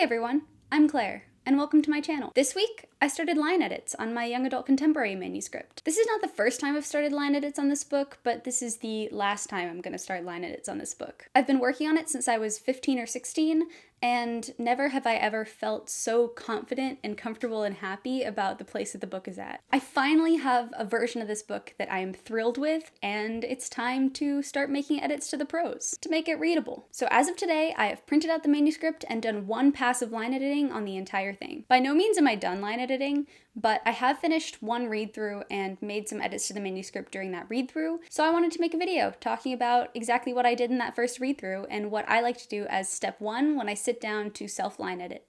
everyone, I'm Claire, and welcome to my channel. This week, I started line edits on my young adult contemporary manuscript. This is not the first time I've started line edits on this book, but this is the last time I'm gonna start line edits on this book. I've been working on it since I was 15 or 16, and never have I ever felt so confident and comfortable and happy about the place that the book is at. I finally have a version of this book that I am thrilled with, and it's time to start making edits to the prose to make it readable. So as of today, I have printed out the manuscript and done one pass of line editing on the entire thing. By no means am I done line editing, but I have finished one read-through and made some edits to the manuscript during that read-through, so I wanted to make a video talking about exactly what I did in that first read-through and what I like to do as step one when I sit down to self-line edit.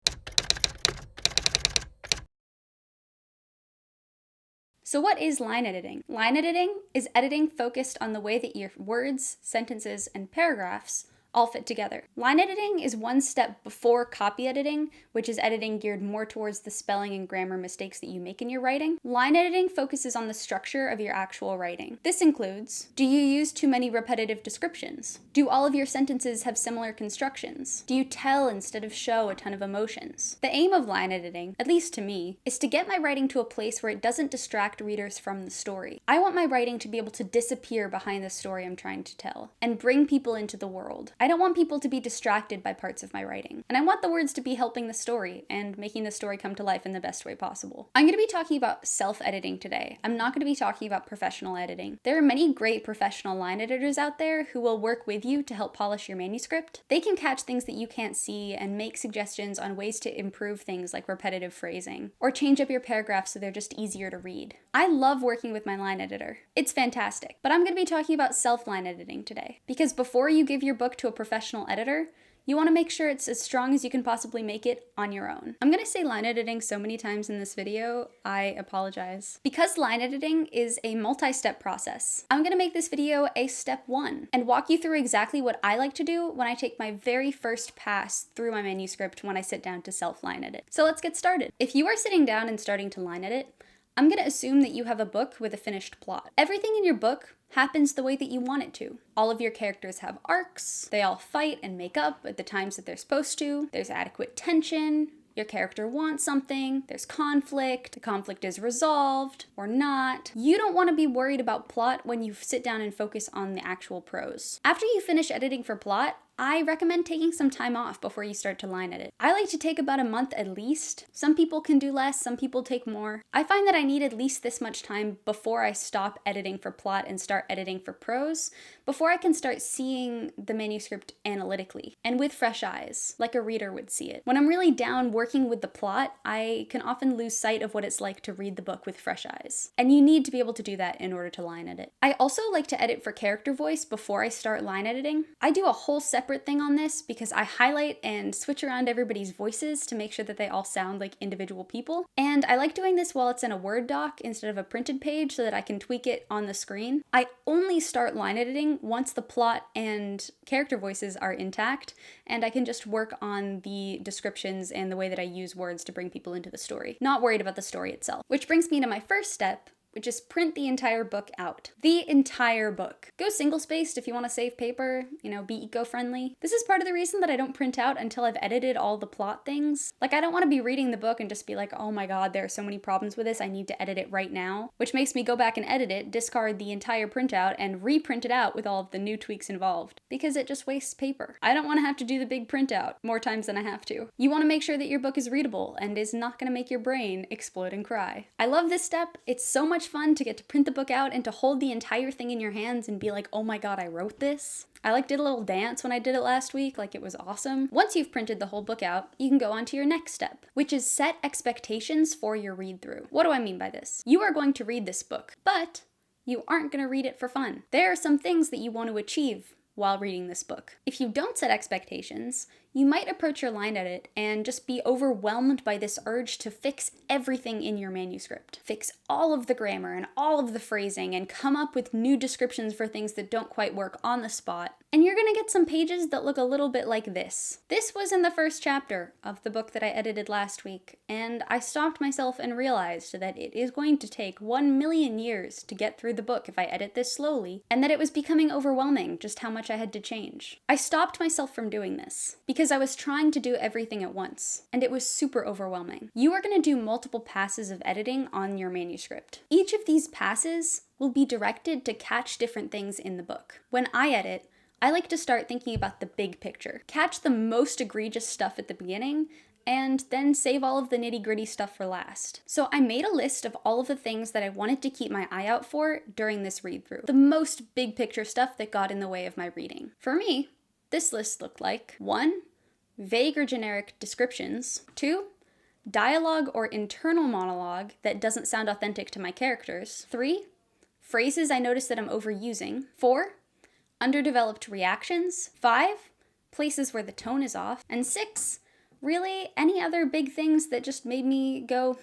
So what is line editing? Line editing is editing focused on the way that your words, sentences, and paragraphs all fit together. Line editing is one step before copy editing, which is editing geared more towards the spelling and grammar mistakes that you make in your writing. Line editing focuses on the structure of your actual writing. This includes, do you use too many repetitive descriptions? Do all of your sentences have similar constructions? Do you tell instead of show a ton of emotions? The aim of line editing, at least to me, is to get my writing to a place where it doesn't distract readers from the story. I want my writing to be able to disappear behind the story I'm trying to tell and bring people into the world. I don't want people to be distracted by parts of my writing, and I want the words to be helping the story and making the story come to life in the best way possible. I'm going to be talking about self-editing today. I'm not going to be talking about professional editing. There are many great professional line editors out there who will work with you to help polish your manuscript. They can catch things that you can't see and make suggestions on ways to improve things like repetitive phrasing, or change up your paragraphs so they're just easier to read. I love working with my line editor. It's fantastic, but I'm going to be talking about self-line editing today, because before you give your book to a professional editor, you want to make sure it's as strong as you can possibly make it on your own. I'm going to say line editing so many times in this video, I apologize. Because line editing is a multi-step process, I'm going to make this video a step one and walk you through exactly what I like to do when I take my very first pass through my manuscript when I sit down to self-line edit. So let's get started. If you are sitting down and starting to line edit, I'm going to assume that you have a book with a finished plot. Everything in your book happens the way that you want it to. All of your characters have arcs, they all fight and make up at the times that they're supposed to, there's adequate tension, your character wants something, there's conflict, the conflict is resolved or not. You don't want to be worried about plot when you sit down and focus on the actual prose. After you finish editing for plot, I recommend taking some time off before you start to line edit. I like to take about a month at least. Some people can do less, some people take more. I find that I need at least this much time before I stop editing for plot and start editing for prose, before I can start seeing the manuscript analytically and with fresh eyes, like a reader would see it. When I'm really down working with the plot, I can often lose sight of what it's like to read the book with fresh eyes. And you need to be able to do that in order to line edit. I also like to edit for character voice before I start line editing. I do a whole separate thing on this because I highlight and switch around everybody's voices to make sure that they all sound like individual people. And I like doing this while it's in a Word doc instead of a printed page so that I can tweak it on the screen. I only start line editing once the plot and character voices are intact, and I can just work on the descriptions and the way that I use words to bring people into the story. Not worried about the story itself. Which brings me to my first step, which is print the entire book out. The entire book. Go single-spaced if you want to save paper, be eco-friendly. This is part of the reason that I don't print out until I've edited all the plot things. Like, I don't want to be reading the book and just be like, oh my god, there are so many problems with this, I need to edit it right now. Which makes me go back and edit it, discard the entire printout, and reprint it out with all of the new tweaks involved. Because it just wastes paper. I don't want to have to do the big printout more times than I have to. You want to make sure that your book is readable and is not going to make your brain explode and cry. I love this step. It's so much fun to get to print the book out and to hold the entire thing in your hands and be like, oh my god, I wrote this. I did a little dance when I did it last week, it was awesome. Once you've printed the whole book out, you can go on to your next step, which is set expectations for your read-through. What do I mean by this? You are going to read this book, but you aren't going to read it for fun. There are some things that you want to achieve while reading this book. If you don't set expectations, you might approach your line edit and just be overwhelmed by this urge to fix everything in your manuscript. Fix all of the grammar and all of the phrasing and come up with new descriptions for things that don't quite work on the spot. And you're gonna get some pages that look a little bit like this. This was in the first chapter of the book that I edited last week, and I stopped myself and realized that it is going to take 1,000,000 years to get through the book if I edit this slowly, and that it was becoming overwhelming just how much I had to change. I stopped myself from doing this because I was trying to do everything at once, and it was super overwhelming. You are gonna do multiple passes of editing on your manuscript. Each of these passes will be directed to catch different things in the book. When I edit, I like to start thinking about the big picture. Catch the most egregious stuff at the beginning, and then save all of the nitty-gritty stuff for last. So I made a list of all of the things that I wanted to keep my eye out for during this read-through. The most big picture stuff that got in the way of my reading. For me, this list looked like 1. Vague or generic descriptions. 2. Dialogue or internal monologue that doesn't sound authentic to my characters. 3. Phrases I notice that I'm overusing. 4. Underdeveloped reactions. 5. Places where the tone is off. And 6. Really, any other big things that just made me go,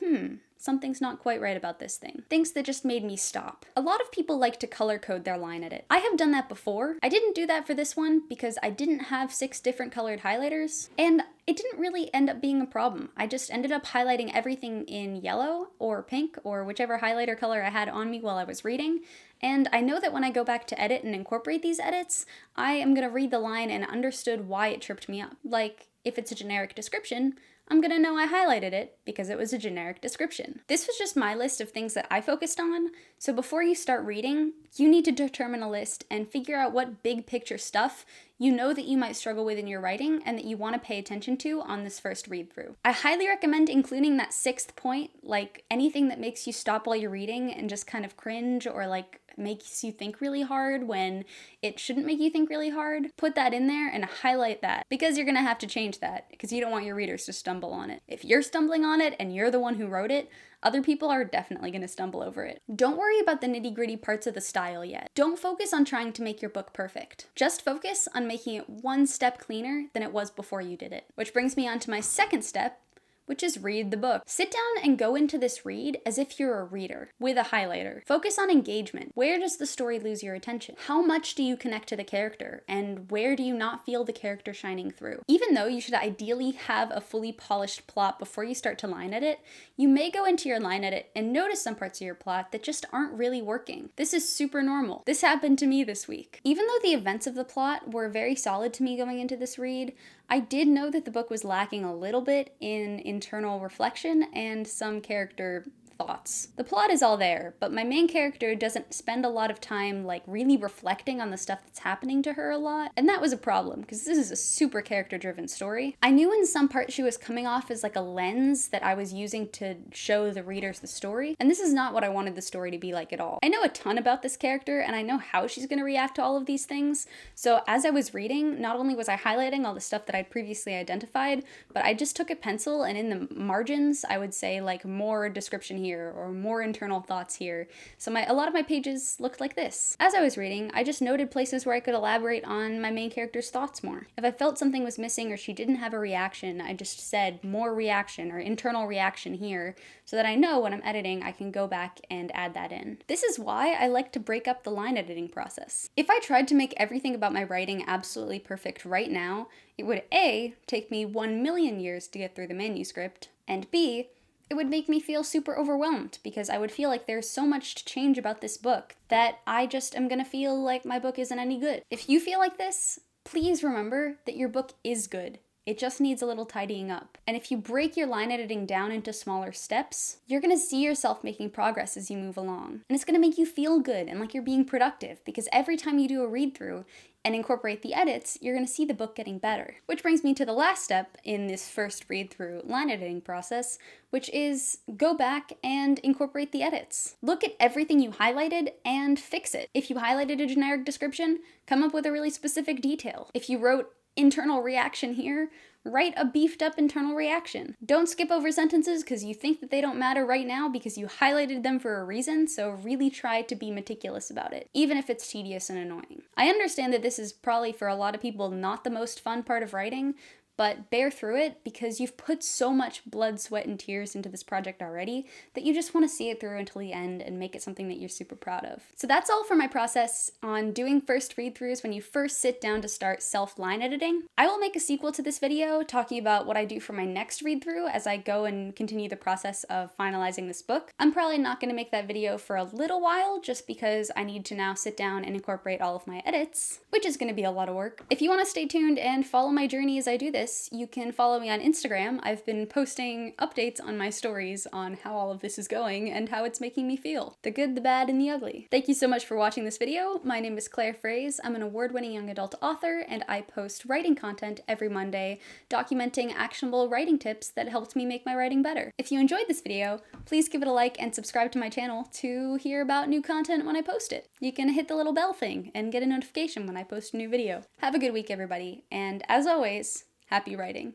something's not quite right about this thing. Things that just made me stop. A lot of people like to color code their line edit. I have done that before. I didn't do that for this one because I didn't have 6 different colored highlighters, and it didn't really end up being a problem. I just ended up highlighting everything in yellow or pink or whichever highlighter color I had on me while I was reading, and I know that when I go back to edit and incorporate these edits, I am gonna read the line and understood why it tripped me up. Like, if it's a generic description, I'm gonna know I highlighted it because it was a generic description. This was just my list of things that I focused on, so before you start reading, you need to determine a list and figure out what big picture stuff you know that you might struggle with in your writing and that you want to pay attention to on this first read through. I highly recommend including that 6th point, like anything that makes you stop while you're reading and just kind of cringe or like makes you think really hard when it shouldn't make you think really hard. Put that in there and highlight that because you're gonna have to change that because you don't want your readers to stumble on it. If you're stumbling on it and you're the one who wrote it, other people are definitely going to stumble over it. Don't worry about the nitty-gritty parts of the style yet. Don't focus on trying to make your book perfect. Just focus on making it one step cleaner than it was before you did it. Which brings me on to my second step, which is read the book. Sit down and go into this read as if you're a reader, with a highlighter. Focus on engagement. Where does the story lose your attention? How much do you connect to the character? And where do you not feel the character shining through? Even though you should ideally have a fully polished plot before you start to line edit, you may go into your line edit and notice some parts of your plot that just aren't really working. This is super normal. This happened to me this week. Even though the events of the plot were very solid to me going into this read, I did know that the book was lacking a little bit in internal reflection and some character thoughts. The plot is all there, but my main character doesn't spend a lot of time like really reflecting on the stuff that's happening to her a lot, and that was a problem because this is a super character-driven story. I knew in some parts she was coming off as like a lens that I was using to show the readers the story, and this is not what I wanted the story to be like at all. I know a ton about this character and I know how she's going to react to all of these things, so as I was reading, not only was I highlighting all the stuff that I'd previously identified, but I just took a pencil and in the margins I would say like more description here or more internal thoughts here. So a lot of my pages looked like this. As I was reading, I just noted places where I could elaborate on my main character's thoughts more. If I felt something was missing or she didn't have a reaction, I just said more reaction or internal reaction here so that I know when I'm editing I can go back and add that in. This is why I like to break up the line editing process. If I tried to make everything about my writing absolutely perfect right now, it would A, take me 1,000,000 years to get through the manuscript, and B, it would make me feel super overwhelmed because I would feel like there's so much to change about this book that I just am gonna feel like my book isn't any good. If you feel like this, please remember that your book is good. It just needs a little tidying up. And if you break your line editing down into smaller steps, you're gonna see yourself making progress as you move along. And it's gonna make you feel good and like you're being productive because every time you do a read through and incorporate the edits, you're gonna see the book getting better. Which brings me to the last step in this first read through line editing process, which is go back and incorporate the edits. Look at everything you highlighted and fix it. If you highlighted a generic description, come up with a really specific detail. If you wrote internal reaction here, write a beefed up internal reaction. Don't skip over sentences because you think that they don't matter right now because you highlighted them for a reason, so really try to be meticulous about it, even if it's tedious and annoying. I understand that this is probably for a lot of people not the most fun part of writing, but bear through it because you've put so much blood, sweat, and tears into this project already that you just want to see it through until the end and make it something that you're super proud of. So that's all for my process on doing first read-throughs when you first sit down to start self-line editing. I will make a sequel to this video talking about what I do for my next read-through as I go and continue the process of finalizing this book. I'm probably not going to make that video for a little while just because I need to now sit down and incorporate all of my edits, which is going to be a lot of work. If you want to stay tuned and follow my journey as I do this, you can follow me on Instagram. I've been posting updates on my stories on how all of this is going and how it's making me feel. The good, the bad, and the ugly. Thank you so much for watching this video. My name is Claire Fraze. I'm an award-winning young adult author, and I post writing content every Monday, documenting actionable writing tips that helped me make my writing better. If you enjoyed this video, please give it a like and subscribe to my channel to hear about new content when I post it. You can hit the little bell thing and get a notification when I post a new video. Have a good week, everybody, and as always, happy writing.